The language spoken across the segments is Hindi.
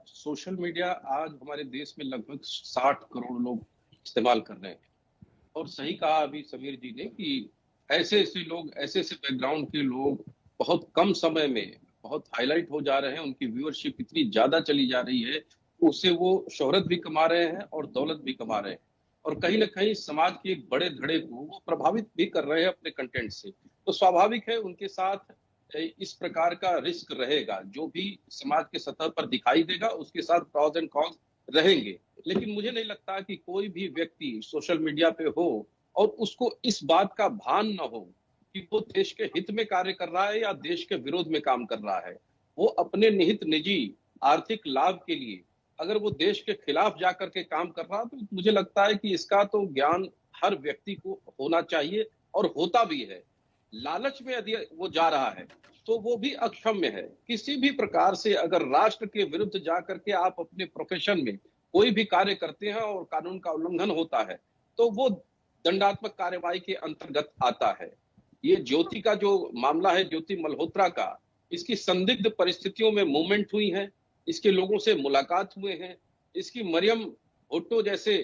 सोशल मीडिया आज हमारे देश में लगभग 60 करोड़ लोग इस्तेमाल कर रहे हैं। और सही कहा अभी समीर जी ने कि ऐसे ऐसे लोग, ऐसे ऐसे बैकग्राउंड के लोग बहुत कम समय में बहुत हाईलाइट हो जा रहे हैं, उनकी व्यूअरशिप इतनी ज्यादा चली जा रही है, उससे वो शोहरत भी कमा रहे हैं और दौलत भी कमा रहे हैं, और कहीं ना कहीं समाज के एक बड़े धड़े को वो प्रभावित भी कर रहे हैं अपने कंटेंट से। तो स्वाभाविक है उनके साथ इस प्रकार का रिस्क रहेगा। जो भी समाज के सतह पर दिखाई देगा उसके साथ प्रॉज एंड कॉन्स रहेंगे। लेकिन मुझे नहीं लगता कि कोई भी व्यक्ति सोशल मीडिया पे हो और उसको इस बात का भान न हो कि वो देश के हित में कार्य कर रहा है या देश के विरोध में काम कर रहा है। वो अपने निहित निजी आर्थिक लाभ के लिए अगर वो देश के खिलाफ जाकर के काम कर रहा, तो मुझे लगता है कि इसका तो ज्ञान हर व्यक्ति को होना चाहिए और होता भी है। लालच में यदि वो जा रहा है तो वो भी अक्षम्य है। किसी भी प्रकार से अगर राष्ट्र के विरुद्ध जाकर के आप अपने प्रोफेशन में कोई भी कार्य करते हैं और कानून का उल्लंघन होता है तो वो दंडात्मक कार्यवाही के अंतर्गत आता है। ये ज्योति का जो मामला है, ज्योति मल्होत्रा का, इसकी संदिग्ध परिस्थितियों में मूवमेंट हुई है, इसके लोगों से मुलाकात हुए हैं, इसकी मरियम भुट्टो जैसे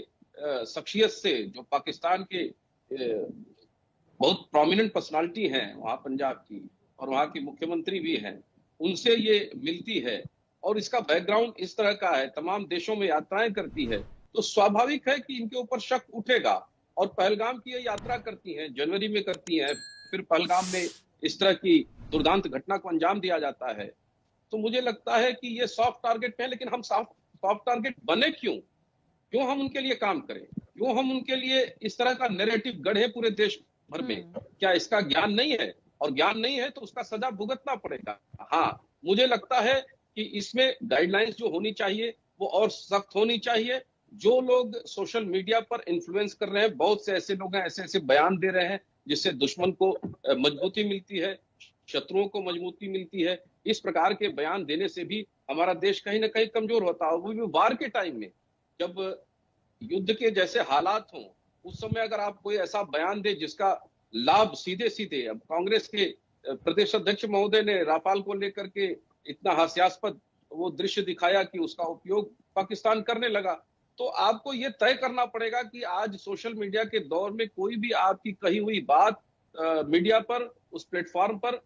शख्सियत से जो पाकिस्तान के बहुत प्रोमिनेंट पर्सनालिटी हैं वहां पंजाब की, और वहां की मुख्यमंत्री भी हैं, उनसे ये मिलती है और इसका बैकग्राउंड इस तरह का है, तमाम देशों में यात्राएं करती है, तो स्वाभाविक है कि इनके ऊपर शक उठेगा। और पहलगाम की ये यात्रा करती हैं, जनवरी में करती हैं, फिर पहलगाम में इस तरह की दुर्दांत घटना को अंजाम दिया जाता है। तो मुझे लगता है कि ये सॉफ्ट टारगेट है, लेकिन हम सॉफ्ट टारगेट बने क्यों? क्यों हम उनके लिए काम करें? क्यों हम उनके लिए इस तरह का नैरेटिव गढ़े पूरे देश भर में? क्या इसका ज्ञान नहीं है? और ज्ञान नहीं है तो उसका सजा भुगतना पड़ेगा। हाँ, मुझे लगता है कि इसमें गाइडलाइंस जो होनी चाहिए वो और सख्त होनी चाहिए। जो लोग सोशल मीडिया पर इन्फ्लुएंस कर रहे हैं, बहुत से ऐसे लोग हैं, ऐसे ऐसे बयान दे रहे हैं जिससे दुश्मन को मजबूती मिलती है, शत्रुओं को मजबूती मिलती है। इस प्रकार के बयान देने से भी हमारा देश कहीं ना कहीं कमजोर होता है। वो भी वार के टाइम में, जब युद्ध के जैसे हालात हों, उस समय अगर आप कोई ऐसा बयान दे जिसका लाभ सीधे सीधे, अब कांग्रेस के प्रदेश अध्यक्ष महोदय ने राफाल को लेकर के इतना हास्यास्पद वो दृश्य दिखाया कि उसका उपयोग पाकिस्तान करने लगा। तो आपको ये तय करना पड़ेगा कि आज सोशल मीडिया के दौर में कोई भी आपकी कही हुई बात मीडिया पर, उस प्लेटफॉर्म पर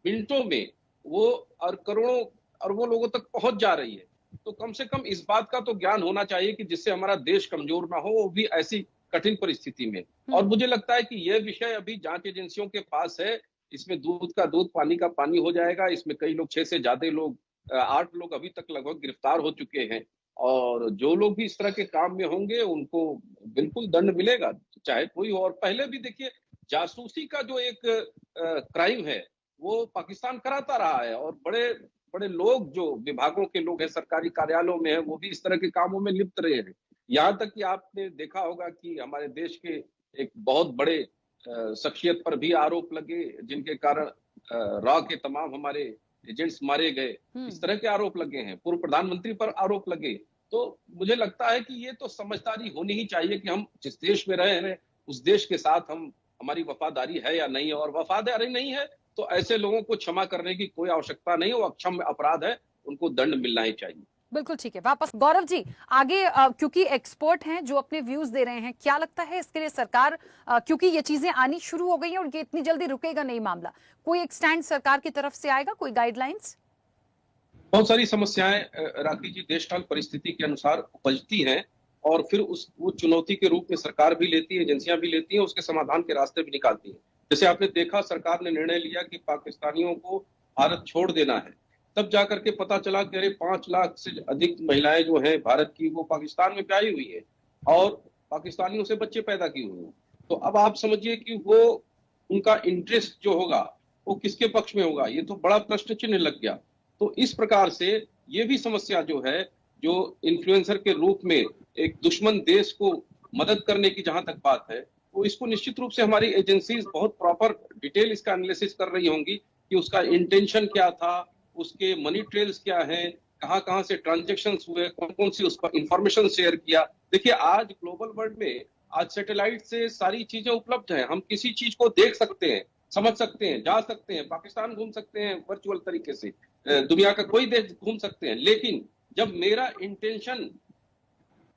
मिनटों में वो और करोड़ों अरबों लोगों तक पहुंच जा रही है। तो कम से कम इस बात का तो ज्ञान होना चाहिए कि जिससे हमारा देश कमजोर ना हो, वो भी ऐसी कठिन परिस्थिति में। और मुझे लगता है कि यह विषय अभी जांच एजेंसियों के पास है। इसमें दूध का दूध, पानी का पानी हो जाएगा। इसमें कई लोग, 6 से ज्यादा लोग, 8 लोग अभी तक लगभग गिरफ्तार हो चुके हैं। और जो लोग भी इस तरह के काम में होंगे उनको बिल्कुल दंड मिलेगा, चाहे कोई हो। और पहले भी देखिए, जासूसी का जो एक क्राइम है वो पाकिस्तान कराता रहा है, और बड़े बड़े लोग जो विभागों के लोग हैं, सरकारी कार्यालयों में हैं, वो भी इस तरह के कामों में लिप्त रहे हैं। यहाँ तक कि आपने देखा होगा कि हमारे देश के एक बहुत बड़े शख्सियत पर भी आरोप लगे, जिनके कारण रॉ के तमाम हमारे एजेंट्स मारे गए। इस तरह के आरोप लगे हैं, पूर्व प्रधानमंत्री पर आरोप लगे। तो मुझे लगता है कि ये तो समझदारी होनी ही चाहिए कि हम जिस देश में रहे हैं उस देश के साथ हम, हमारी वफादारी है या नहीं है। और वफादारी नहीं है तो ऐसे लोगों को क्षमा करने की कोई आवश्यकता नहीं है, वो अक्षम्य अपराध है, उनको दंड मिलना ही चाहिए। बिल्कुल ठीक है। वापस गौरव जी आगे, क्योंकि एक्सपर्ट हैं जो अपने व्यूज दे रहे हैं, क्या लगता है इसके लिए सरकार, क्योंकि ये चीजें आनी शुरू हो गई हैं और ये इतनी जल्दी रुकेगा नहीं मामला, कोई एक स्टैंड सरकार की तरफ से आएगा, कोई गाइडलाइंस? बहुत सारी समस्याएं राखी जी देशकाल परिस्थिति के अनुसार उपजती हैं, और फिर वो चुनौती के रूप में सरकार भी लेती है, एजेंसियां भी लेती हैं, उसके समाधान के रास्ते भी निकालती हैं। जैसे आपने देखा, सरकार ने निर्णय लिया कि पाकिस्तानियों को भारत छोड़ देना है। तब जाकर के पता चला कि अरे 5 लाख से अधिक महिलाएं जो हैं भारत की, वो पाकिस्तान में ब्याही हुई है और पाकिस्तानियों से बच्चे पैदा किए हुए हैं। तो अब आप समझिए कि वो, उनका इंटरेस्ट जो होगा वो किसके पक्ष में होगा, ये तो बड़ा प्रश्न चिन्ह लग गया। तो इस प्रकार से ये भी समस्या जो है, जो इन्फ्लुएंसर के रूप में एक दुश्मन देश को मदद करने की जहां तक बात है, तो इसको निश्चित रूप से हमारी एजेंसीज बहुत प्रॉपर डिटेल इसका एनालिसिस कर रही होंगी कि उसका इंटेंशन क्या था, उसके मनी ट्रेल्स क्या हैं, कहां कहां से ट्रांजेक्शन हुए, कौन कौन सी उस पर इंफॉर्मेशन शेयर किया। देखिए, आज ग्लोबल वर्ल्ड में आज सैटेलाइट से सारी चीजें उपलब्ध हैं, हम किसी चीज को देख सकते हैं, समझ सकते हैं, जा सकते हैं, पाकिस्तान घूम सकते हैं वर्चुअल तरीके से, दुनिया का कोई देश घूम सकते हैं। लेकिन जब मेरा इंटेंशन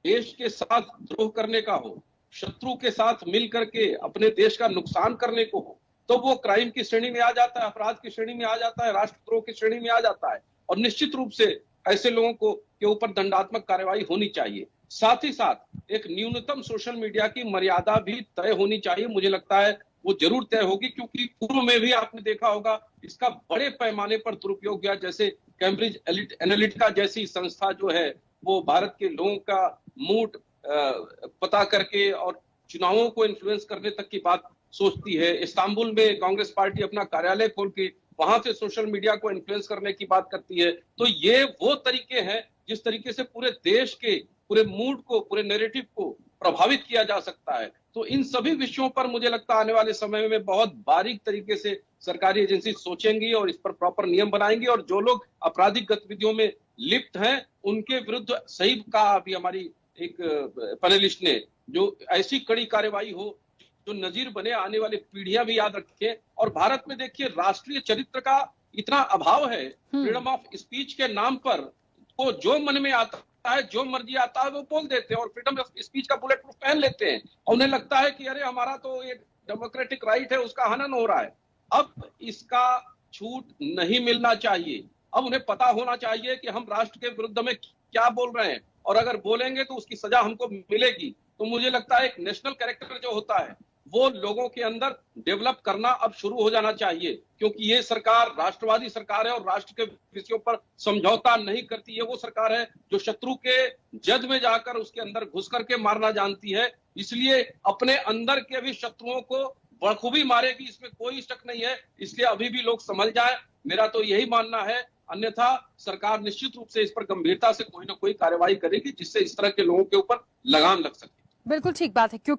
देश के साथ द्रोह करने का हो, शत्रु के साथ मिल करके अपने देश का नुकसान करने को हो, तो वो क्राइम की श्रेणी में आ जाता है, अपराध की श्रेणी में आ जाता है, राष्ट्रद्रोह की श्रेणी में आ जाता है। और निश्चित रूप से ऐसे लोगों को के ऊपर दंडात्मक कार्रवाई होनी चाहिए। साथ ही साथ एक न्यूनतम सोशल मीडिया की मर्यादा भी तय होनी चाहिए। मुझे लगता है वो जरूर तय होगी, क्योंकि पूर्व में भी आपने देखा होगा इसका बड़े पैमाने पर दुरुपयोग हुआ। जैसे कैम्ब्रिज एनालिटिका जैसी संस्था जो है वो भारत के लोगों का मूड पता करके और चुनावों को इन्फ्लुएंस करने तक की बात सोचती है। इस्तांबुल में कांग्रेस पार्टी अपना कार्यालय खोल के वहां से सोशल मीडिया को इन्फ्लुएंस करने की बात करती है। तो ये वो तरीके हैं जिस तरीके से पूरे देश के पूरे मूड को, पूरे नैरेटिव को प्रभावित किया जा सकता है। तो इन सभी विषयों पर मुझे लगता है आने वाले समय में बहुत बारीक तरीके से सरकारी एजेंसी सोचेंगी और इस पर प्रॉपर नियम बनाएंगी, और जो लोग आपराधिक गतिविधियों में लिप्त हैं उनके विरुद्ध सही कहा अभी हमारी एक पैनलिस्ट ने, जो ऐसी कड़ी कार्रवाई हो जो नजीर बने, आने वाली पीढ़ियां भी याद रखें। और भारत में देखिए राष्ट्रीय चरित्र का इतना अभाव है, फ्रीडम ऑफ स्पीच के नाम पर वो जो मन में आता है, जो मर्जी आता है वो बोल देते हैं और फ्रीडम ऑफ स्पीच का बुलेट प्रूफ पहन लेते हैं और उन्हें लगता है कि अरे हमारा तो ये डेमोक्रेटिक राइट है, उसका हनन हो रहा है। अब इसका छूट नहीं मिलना चाहिए। अब उन्हें पता होना चाहिए कि हम राष्ट्र के विरुद्ध में क्या बोल रहे हैं, और अगर बोलेंगे तो उसकी सजा हमको मिलेगी। तो मुझे लगता है एक नेशनल कैरेक्टर जो होता है वो लोगों के अंदर डेवलप करना अब शुरू हो जाना चाहिए, क्योंकि ये सरकार राष्ट्रवादी सरकार है और राष्ट्र के विषयों पर समझौता नहीं करती है। वो सरकार है जो शत्रु के जद में जाकर उसके अंदर घुस करके मारना जानती है, इसलिए अपने अंदर के भी शत्रुओं को बखूबी मारेगी, इसमें कोई शक नहीं है। इसलिए अभी भी लोग समझ जाए, मेरा तो यही मानना है। अन्यथा सरकार निश्चित रूप से इस पर गंभीरता से कोई ना कोई कार्रवाई करेगी जिससे इस तरह के लोगों के ऊपर लगाम लग सके। बिल्कुल ठीक बात है, क्योंकि